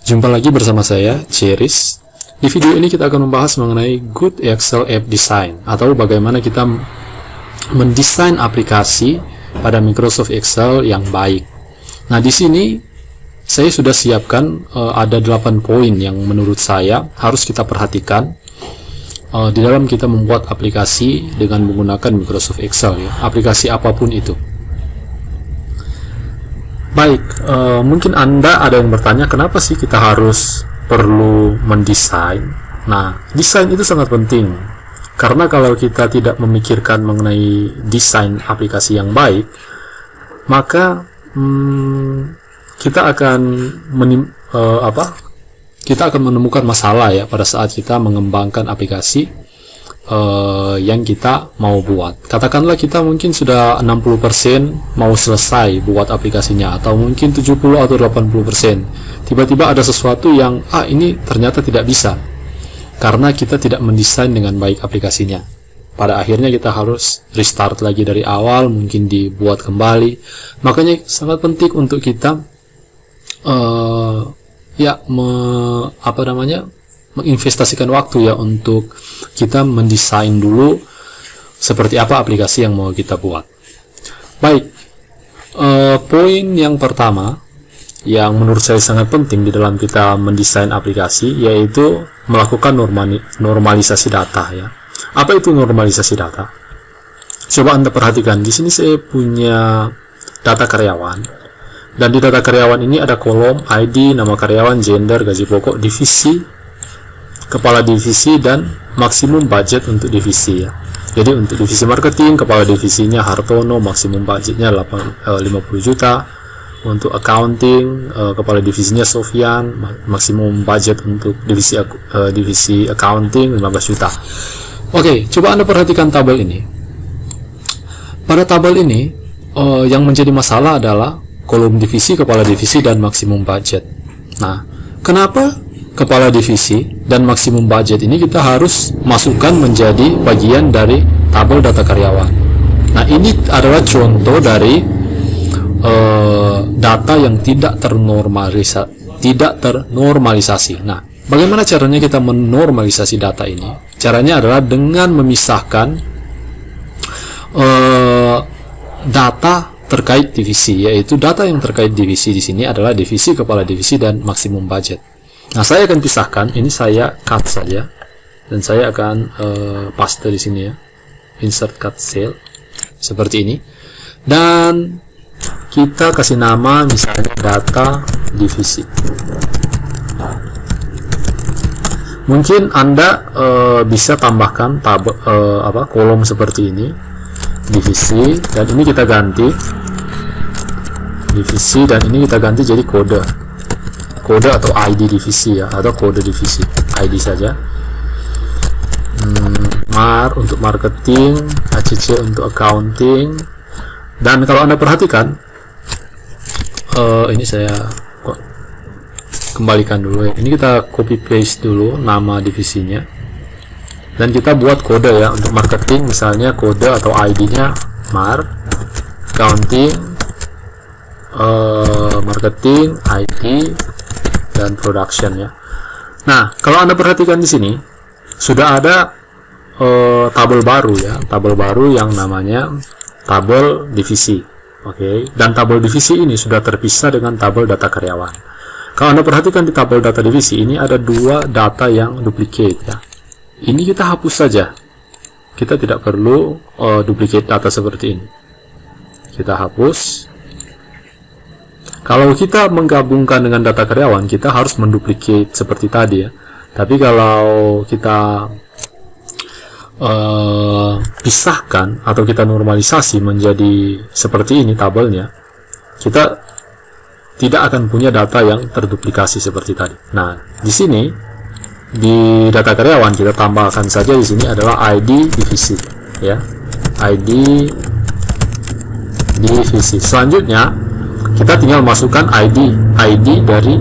Jumpa lagi bersama saya, Ceris. Di video ini kita akan membahas mengenai Good Excel App Design, atau bagaimana kita mendesain aplikasi pada Microsoft Excel yang baik. Nah, di sini saya sudah siapkan ada 8 poin yang menurut saya harus kita perhatikan di dalam kita membuat aplikasi dengan menggunakan Microsoft Excel, ya, aplikasi apapun itu. Baik, mungkin Anda ada yang bertanya, kenapa sih kita harus perlu mendesain? Nah, desain itu sangat penting, karena kalau kita tidak memikirkan mengenai desain aplikasi yang baik, maka kita akan menemukan masalah, ya, pada saat kita mengembangkan aplikasi yang kita mau buat. Katakanlah kita mungkin sudah 60% mau selesai buat aplikasinya, atau mungkin 70 atau 80%. Tiba-tiba ada sesuatu yang ini ternyata tidak bisa, karena kita tidak mendesain dengan baik aplikasinya. Pada akhirnya kita harus restart lagi dari awal, mungkin dibuat kembali. Makanya sangat penting untuk kita menginvestasikan waktu, ya, untuk kita mendesain dulu seperti apa aplikasi yang mau kita buat. Baik, poin yang pertama yang menurut saya sangat penting di dalam kita mendesain aplikasi, yaitu melakukan normalisasi data, ya. Apa itu normalisasi data? Coba Anda perhatikan, di sini saya punya data karyawan, dan di data karyawan ini ada kolom ID, nama karyawan, gender, gaji pokok, divisi, kepala divisi, dan maksimum budget untuk divisi, ya. Jadi untuk divisi marketing, kepala divisinya Hartono, maksimum budgetnya 50 juta. Untuk accounting, kepala divisinya Sofyan, maksimum budget untuk divisi accounting 15 juta. Oke, coba Anda perhatikan tabel ini. Pada tabel ini, yang menjadi masalah adalah kolom divisi, kepala divisi, dan maksimum budget. Nah, kenapa kepala divisi dan maksimum budget ini kita harus masukkan menjadi bagian dari tabel data karyawan? Nah, ini adalah contoh dari data yang tidak ternormalisasi. Nah, bagaimana caranya kita menormalisasi data ini? Caranya adalah dengan memisahkan data terkait divisi, yaitu data yang terkait divisi di sini adalah divisi, kepala divisi, dan maksimum budget. Nah, saya akan pisahkan. Ini saya cut saja, dan saya akan paste di sini, ya, insert cut cell seperti ini, dan kita kasih nama misalnya data divisi. Mungkin Anda bisa tambahkan kolom seperti ini, divisi, dan ini kita ganti divisi, dan ini kita ganti jadi kode atau ID divisi, ya, atau kode divisi, ID saja. MAR untuk marketing, ACC untuk accounting. Dan kalau Anda perhatikan, ini saya kembalikan dulu, ya. Ini kita copy paste dulu nama divisinya, dan kita buat kode, ya, untuk marketing misalnya kode atau ID-nya MAR, accounting, marketing, IT, dan production, ya. Nah, kalau Anda perhatikan di sini sudah ada tabel baru, ya, tabel baru yang namanya tabel divisi. Oke, dan tabel divisi ini sudah terpisah dengan tabel data karyawan. Kalau Anda perhatikan di tabel data divisi ini ada 2 data yang duplicate, ya. Ini kita hapus saja. Kita tidak perlu duplicate data seperti ini. Kita hapus. Kalau kita menggabungkan dengan data karyawan, kita harus menduplicate seperti tadi, ya. Tapi kalau kita pisahkan atau kita normalisasi menjadi seperti ini tabelnya, kita tidak akan punya data yang terduplikasi seperti tadi. Nah, di sini di data karyawan kita tambahkan saja di sini adalah ID divisi, ya, ID divisi. Selanjutnya kita tinggal masukkan ID dari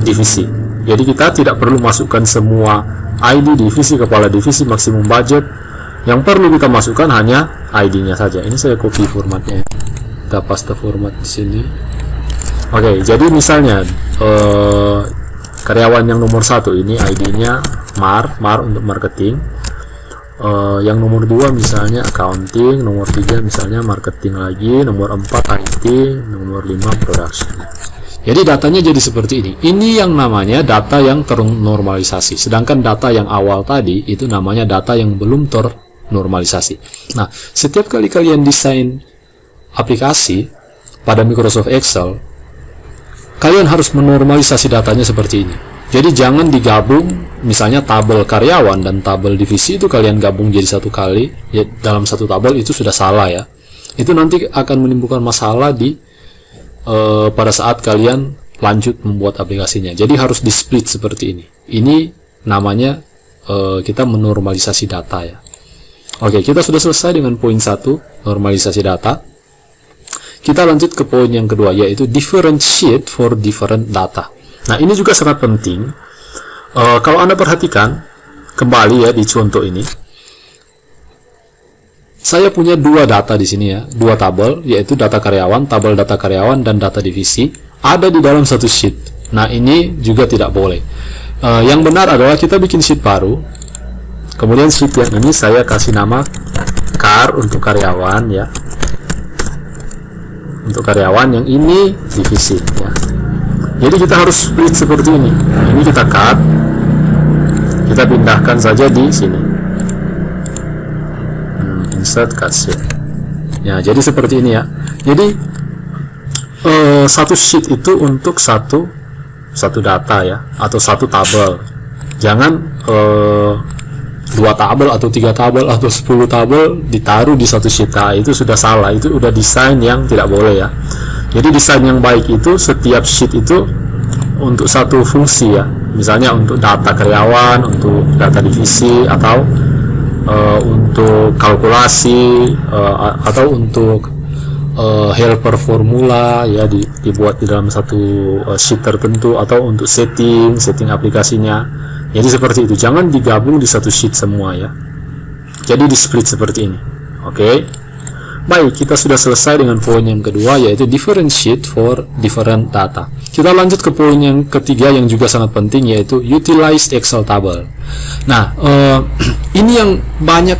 divisi. Jadi kita tidak perlu masukkan semua ID divisi, kepala divisi, maksimum budget. Yang perlu kita masukkan hanya ID-nya saja. Ini saya copy formatnya, kita paste format di sini. Oke, jadi misalnya karyawan yang nomor 1 ini ID-nya Mar untuk marketing. Yang nomor 2 misalnya accounting, nomor 3 misalnya marketing lagi, nomor 4 IT, nomor 5 production. Jadi datanya jadi seperti ini. Ini yang namanya data yang ternormalisasi. Sedangkan data yang awal tadi itu namanya data yang belum ternormalisasi. Nah, setiap kali kalian desain aplikasi pada Microsoft Excel, kalian harus menormalisasi datanya seperti ini. Jadi jangan digabung, misalnya tabel karyawan dan tabel divisi itu kalian gabung jadi satu kali ya, dalam satu tabel, itu sudah salah ya. Itu nanti akan menimbulkan masalah di pada saat kalian lanjut membuat aplikasinya. Jadi harus di split seperti ini. Ini namanya kita menormalisasi data ya. Oke, kita sudah selesai dengan poin 1, normalisasi data. Kita lanjut ke poin yang kedua, yaitu differentiate for different data. Nah, ini juga sangat penting. Kalau Anda perhatikan kembali ya di contoh ini, saya punya 2 data di sini ya, 2 tabel, yaitu data karyawan, tabel data karyawan dan data divisi ada di dalam satu sheet. Nah, ini juga tidak boleh. Yang benar adalah kita bikin sheet baru. Kemudian sheet yang ini saya kasih nama car untuk karyawan ya. Untuk karyawan, yang ini divisi ya. Jadi kita harus split seperti ini. Ini kita cut, kita pindahkan saja di sini. Insert cut sheet. Ya, jadi seperti ini ya. Jadi satu sheet itu untuk satu data ya, atau satu tabel. Jangan 2 tabel atau 3 tabel atau 10 tabel ditaruh di satu sheet. Nah, itu sudah salah. Itu udah desain yang tidak boleh ya. Jadi desain yang baik itu setiap sheet itu untuk satu fungsi ya. Misalnya untuk data karyawan, untuk data divisi, atau untuk kalkulasi, atau untuk helper formula ya, dibuat di dalam satu sheet tertentu, atau untuk setting aplikasinya. Jadi seperti itu. Jangan digabung di satu sheet semua ya. Jadi di split seperti ini. Oke. Baik, kita sudah selesai dengan poin yang kedua, yaitu differentiate for different data. Kita lanjut ke poin yang ketiga yang juga sangat penting, yaitu utilize Excel table. Nah, ini yang banyak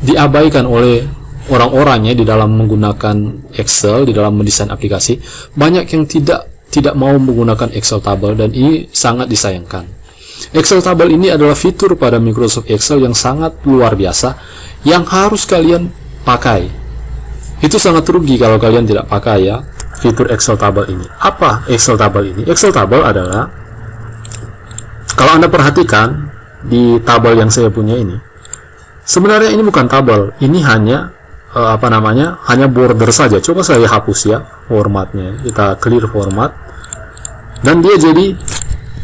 diabaikan oleh orang-orang ya di dalam menggunakan Excel, di dalam mendesain aplikasi. Banyak yang tidak mau menggunakan Excel table, dan ini sangat disayangkan. Excel table ini adalah fitur pada Microsoft Excel yang sangat luar biasa, yang harus kalian pakai. Itu sangat rugi kalau kalian tidak pakai ya fitur Excel table ini. Apa Excel table ini? Excel table adalah, kalau Anda perhatikan di tabel yang saya punya ini, sebenarnya ini bukan tabel, ini hanya hanya border saja. Coba saya hapus ya formatnya, kita clear format, dan dia jadi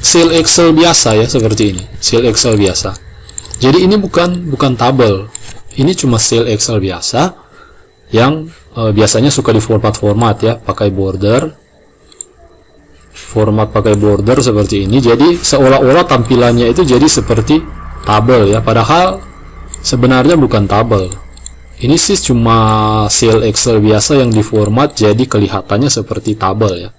cell Excel biasa ya, seperti ini, cell Excel biasa. Jadi ini bukan tabel, ini cuma cell Excel biasa yang biasanya suka di format ya, pakai border, format pakai border seperti ini. Jadi seolah-olah tampilannya itu jadi seperti tabel ya, padahal sebenarnya bukan tabel. Ini sih cuma cell Excel biasa yang diformat jadi kelihatannya seperti tabel ya.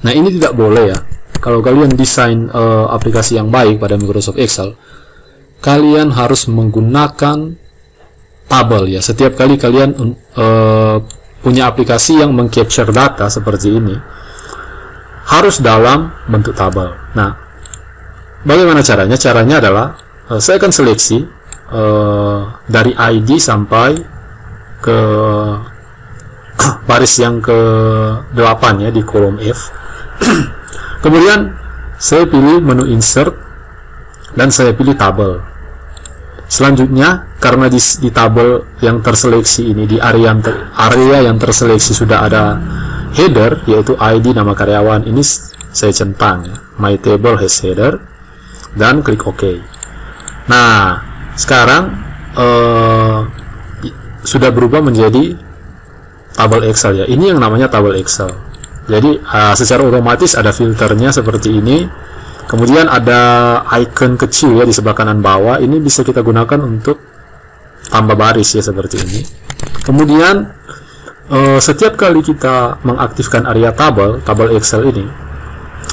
Nah, ini tidak boleh ya. Kalau kalian desain aplikasi yang baik pada Microsoft Excel, kalian harus menggunakan tabel ya. Setiap kali kalian punya aplikasi yang mengcapture data seperti ini, harus dalam bentuk tabel. Nah, bagaimana caranya? Caranya adalah saya akan seleksi dari ID sampai ke baris yang ke-8 ya, di kolom F. Kemudian saya pilih menu insert dan saya pilih tabel. Selanjutnya, karena di tabel yang terseleksi ini, di area yang terseleksi sudah ada header, yaitu ID nama karyawan, ini saya centang ya, my table has header, dan klik OK. Nah, sekarang sudah berubah menjadi tabel Excel ya. Ini yang namanya tabel Excel. Jadi secara otomatis ada filternya seperti ini. Kemudian ada icon kecil ya di sebelah kanan bawah. Ini bisa kita gunakan untuk tambah baris ya, seperti ini. Kemudian setiap kali kita mengaktifkan area tabel Excel ini,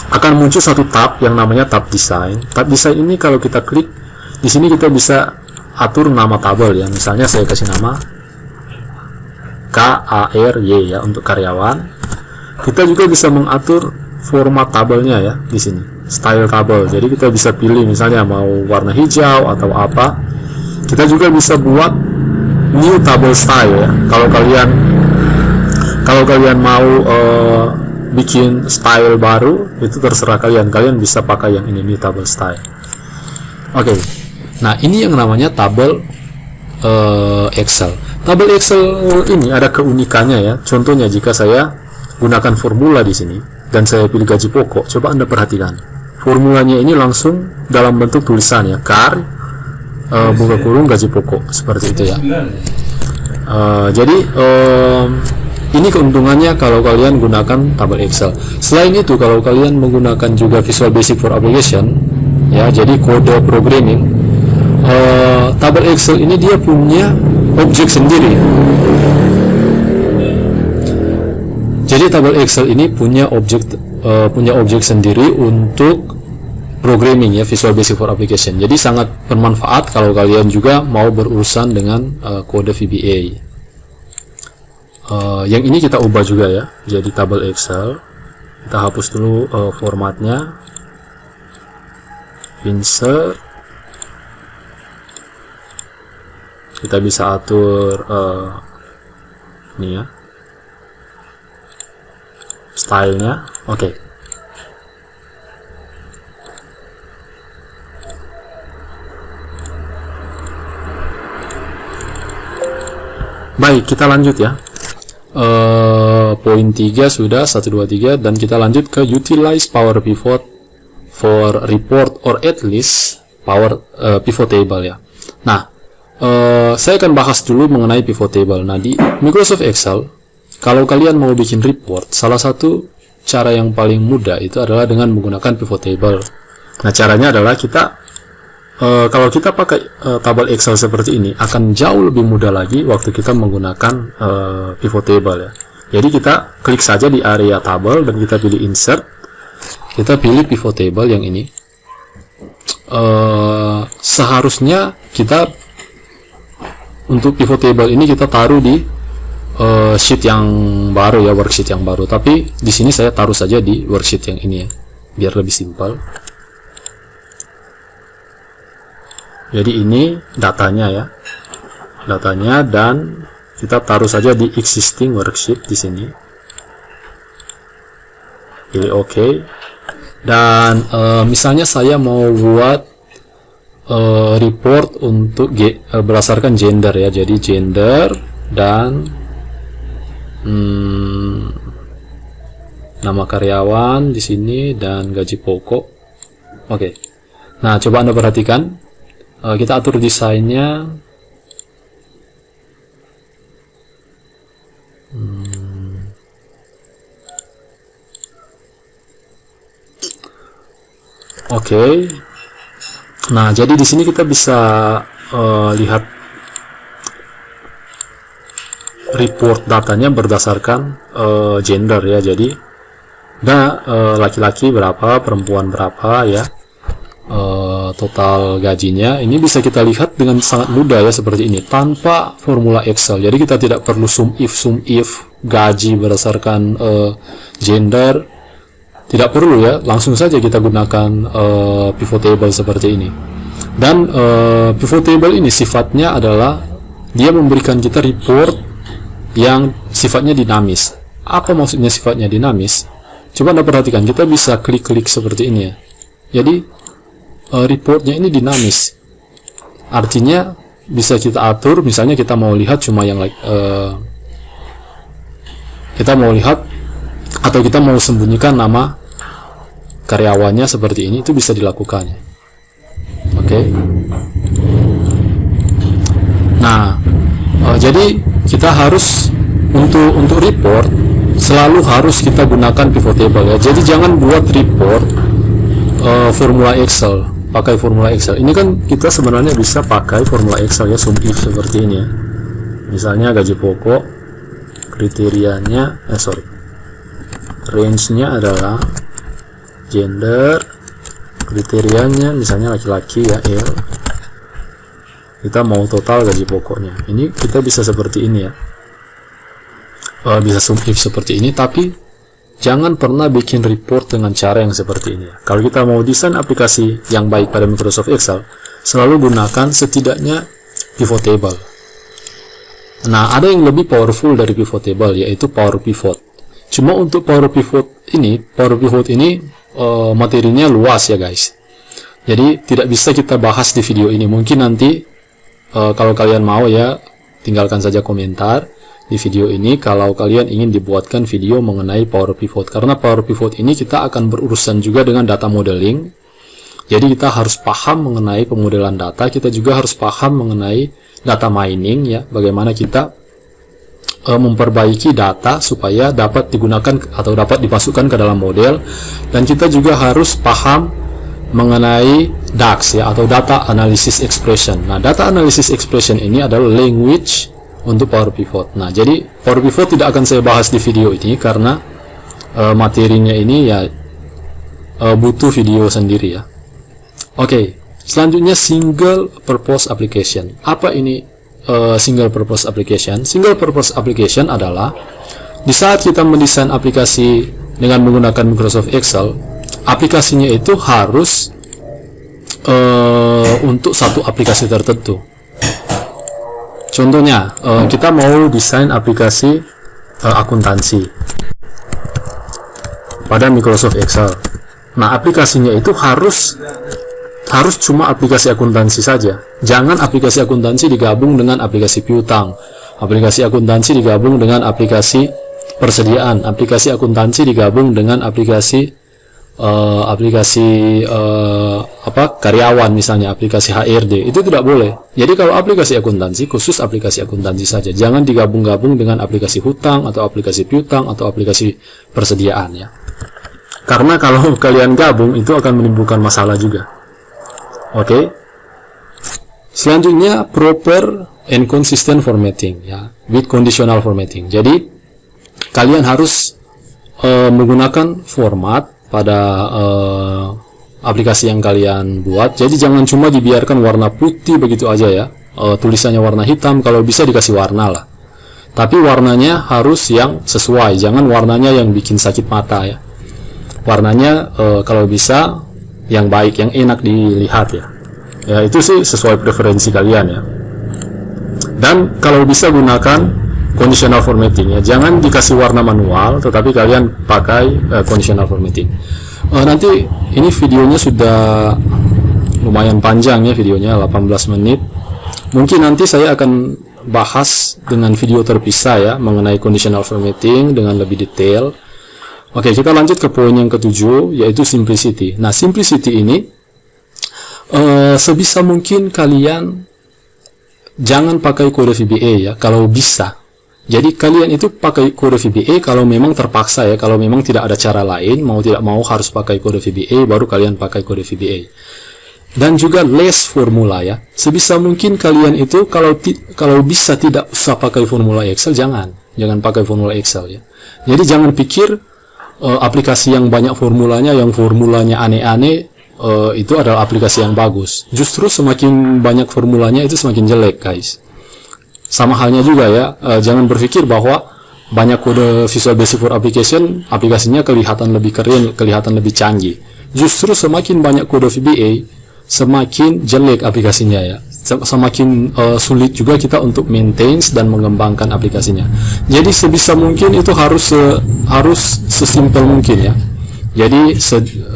akan muncul satu tab yang namanya tab design. Tab design ini kalau kita klik di sini kita bisa atur nama tabel ya. Misalnya saya kasih nama KARY ya untuk karyawan. Kita juga bisa mengatur format tabelnya ya di sini, style tabel. Jadi kita bisa pilih misalnya mau warna hijau atau apa. Kita juga bisa buat new table style ya. Kalau kalian mau bikin style baru, itu terserah kalian. Kalian bisa pakai yang ini, new table style. Oke. Nah, ini yang namanya tabel Excel. Tabel Excel ini ada keunikannya ya. Contohnya jika saya gunakan formula di sini dan saya pilih gaji pokok, coba Anda perhatikan. Formulanya ini langsung dalam bentuk tulisan ya, KAR buka kurung gaji pokok, seperti itu ya. Jadi ini keuntungannya kalau kalian gunakan tabel Excel. Selain itu, kalau kalian menggunakan juga Visual Basic for Application ya, jadi kode programming, tabel Excel ini dia punya objek sendiri. Jadi tabel Excel ini punya objek sendiri untuk programming ya, Visual Basic for Application. Jadi sangat bermanfaat kalau kalian juga mau berurusan dengan kode VBA. Yang ini kita ubah juga ya, jadi tabel Excel. Kita hapus dulu formatnya, insert. Kita bisa atur ini ya, stylenya. Oke. Baik, kita lanjut ya. Poin 3 sudah, 1, 2, 3, dan kita lanjut ke utilize Power Pivot for report or at least Power Pivot Table ya. Nah, saya akan bahas dulu mengenai pivot table. Nah, di Microsoft Excel, kalau kalian mau bikin report, salah satu cara yang paling mudah itu adalah dengan menggunakan pivot table. Nah, caranya adalah kita kalau kita pakai tabel Excel seperti ini, akan jauh lebih mudah lagi waktu kita menggunakan pivot table ya. Jadi kita klik saja di area tabel dan kita pilih insert. Kita pilih pivot table yang ini. Seharusnya kita untuk pivot table ini kita taruh di sheet yang baru ya, worksheet yang baru. Tapi di sini saya taruh saja di worksheet yang ini ya, biar lebih simpel. Jadi ini datanya ya, datanya, dan kita taruh saja di existing worksheet di sini. Pilih OK. Dan misalnya saya mau buat report untuk berdasarkan gender ya, jadi gender dan nama karyawan di sini dan gaji pokok. Oke. Nah, coba Anda perhatikan. Kita atur desainnya. Oke. Nah, jadi di sini kita bisa lihat report datanya berdasarkan gender ya. Jadi, laki-laki berapa, perempuan berapa ya. Total gajinya ini bisa kita lihat dengan sangat mudah ya, seperti ini, tanpa formula Excel. Jadi kita tidak perlu sum if gaji berdasarkan gender, tidak perlu ya, langsung saja kita gunakan pivot table seperti ini. Dan pivot table ini sifatnya adalah dia memberikan kita report yang sifatnya dinamis. Apa maksudnya sifatnya dinamis? Coba Anda perhatikan, kita bisa klik-klik seperti ini ya. Jadi reportnya ini dinamis, artinya bisa kita atur. Misalnya kita mau lihat cuma yang kita mau lihat atau kita mau sembunyikan nama karyawannya seperti ini, itu bisa dilakukan. Oke. Nah, jadi kita harus untuk report selalu harus kita gunakan pivot table ya. Jadi jangan buat report formula Excel, pakai formula Excel. Ini kan kita sebenarnya bisa pakai formula Excel ya, sum if seperti ini ya. Misalnya gaji pokok, kriterianya range-nya adalah gender, kriterianya misalnya laki-laki ya, L. Kita mau total gaji pokoknya. Ini kita bisa seperti ini ya. Bisa sum if seperti ini, tapi jangan pernah bikin report dengan cara yang seperti ini. Kalau kita mau desain aplikasi yang baik pada Microsoft Excel, selalu gunakan setidaknya pivot table. Nah, ada yang lebih powerful dari pivot table, yaitu Power Pivot. Cuma untuk Power Pivot ini materinya luas ya guys. Jadi tidak bisa kita bahas di video ini. Mungkin nanti kalau kalian mau ya, tinggalkan saja komentar di video ini kalau kalian ingin dibuatkan video mengenai Power Pivot. Karena Power Pivot ini kita akan berurusan juga dengan data modeling. Jadi kita harus paham mengenai pemodelan data, kita juga harus paham mengenai data mining ya, bagaimana kita memperbaiki data supaya dapat digunakan atau dapat dimasukkan ke dalam model, dan kita juga harus paham mengenai DAX ya, atau Data Analysis Expression. Nah, Data Analysis Expression ini adalah language untuk Power Pivot. Nah, jadi Power Pivot tidak akan saya bahas di video ini karena materinya ini ya butuh video sendiri ya. Oke. Selanjutnya single purpose application. Apa ini single purpose application? Single purpose application adalah di saat kita mendesain aplikasi dengan menggunakan Microsoft Excel, aplikasinya itu harus untuk satu aplikasi tertentu. Contohnya, kita mau desain aplikasi akuntansi pada Microsoft Excel. Nah, aplikasinya itu harus cuma aplikasi akuntansi saja. Jangan aplikasi akuntansi digabung dengan aplikasi piutang, aplikasi akuntansi digabung dengan aplikasi persediaan, aplikasi akuntansi digabung dengan aplikasi karyawan, misalnya aplikasi HRD. Itu tidak boleh. Jadi kalau aplikasi akuntansi, khusus aplikasi akuntansi saja. Jangan digabung-gabung dengan aplikasi hutang atau aplikasi piutang atau aplikasi persediaan ya. Karena kalau kalian gabung itu akan menimbulkan masalah juga. Oke. Selanjutnya proper and consistent formatting ya, with conditional formatting. Jadi kalian harus menggunakan format pada aplikasi yang kalian buat. Jadi jangan cuma dibiarkan warna putih begitu aja ya. Tulisannya warna hitam, kalau bisa dikasih warna lah. Tapi warnanya harus yang sesuai, jangan warnanya yang bikin sakit mata ya. Warnanya kalau bisa yang baik, yang enak dilihat ya. Ya itu sih sesuai preferensi kalian ya. Dan kalau bisa gunakan conditional formatting ya. Jangan dikasih warna manual, tetapi kalian pakai conditional formatting. Nanti ini videonya sudah lumayan panjang ya, videonya 18 menit. Mungkin nanti saya akan bahas dengan video terpisah ya mengenai conditional formatting dengan lebih detail. Oke, kita lanjut ke poin yang ketujuh, yaitu simplicity. Nah, simplicity ini sebisa mungkin kalian jangan pakai kode VBA ya, kalau bisa. Jadi kalian itu pakai kode VBA kalau memang terpaksa ya, kalau memang tidak ada cara lain, mau tidak mau harus pakai kode VBA, baru kalian pakai kode VBA. Dan juga less formula ya. Sebisa mungkin kalian itu kalau bisa tidak usah pakai formula Excel, jangan pakai formula Excel ya. Jadi jangan pikir aplikasi yang banyak formulanya, yang formulanya aneh-aneh, itu adalah aplikasi yang bagus. Justru semakin banyak formulanya itu semakin jelek guys. Sama halnya juga ya, jangan berpikir bahwa banyak kode Visual Basic for Application, aplikasinya kelihatan lebih keren, kelihatan lebih canggih. Justru semakin banyak kode VBA, semakin jelek aplikasinya ya. Semakin sulit juga kita untuk maintain dan mengembangkan aplikasinya. Jadi sebisa mungkin itu harus sesimpel mungkin ya. Jadi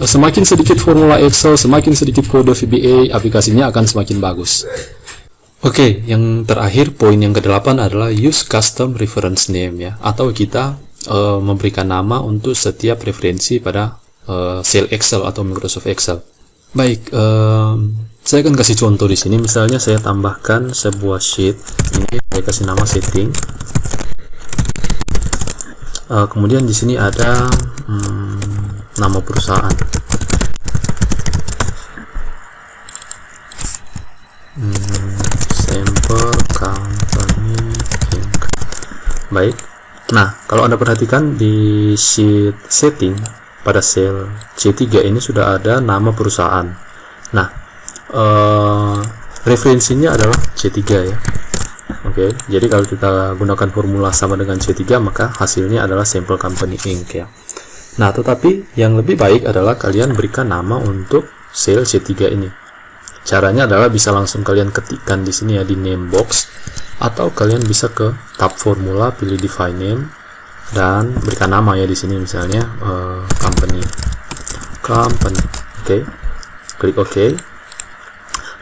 semakin sedikit formula Excel, semakin sedikit kode VBA, aplikasinya akan semakin bagus. Oke, yang terakhir poin yang ke-8 adalah use custom reference name ya, atau kita memberikan nama untuk setiap referensi pada sel Excel atau Microsoft Excel. Baik, saya akan kasih contoh di sini. Misalnya saya tambahkan sebuah sheet, ini saya kasih nama setting. Kemudian di sini ada nama perusahaan. Sample company. Baik. Nah, kalau Anda perhatikan di sheet setting, pada sel C3 ini sudah ada nama perusahaan. Nah, referensinya adalah C3 ya. Oke, jadi kalau kita gunakan formula sama dengan C3, maka hasilnya adalah Sample Company Inc. ya. Nah, tetapi yang lebih baik adalah kalian berikan nama untuk sel C3 ini. Caranya adalah bisa langsung kalian ketikkan di sini ya, di name box, atau kalian bisa ke tab formula, pilih define name, dan berikan nama ya di sini, misalnya company. Oke, klik OK.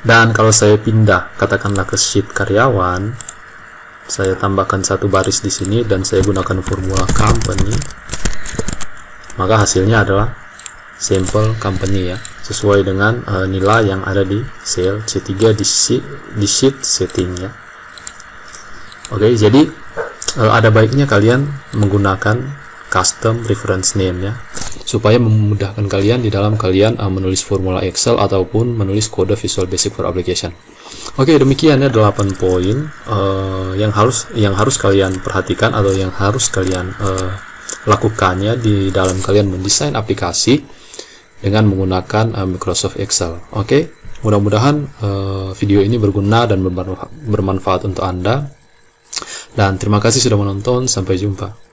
Dan kalau saya pindah katakanlah ke sheet karyawan, saya tambahkan satu baris di sini dan saya gunakan formula company, maka hasilnya adalah Sample Company ya, sesuai dengan nilai yang ada di sel C3 di sheet setting ya. Oke, jadi ada baiknya kalian menggunakan custom reference name ya, supaya memudahkan kalian di dalam kalian menulis formula Excel ataupun menulis kode Visual Basic for Application. Oke, demikian ya 8 poin yang harus kalian perhatikan atau yang harus kalian lakukannya di dalam kalian mendesain aplikasi dengan menggunakan Microsoft Excel. Oke, mudah-mudahan video ini berguna dan bermanfaat untuk Anda. Dan terima kasih sudah menonton. Sampai jumpa.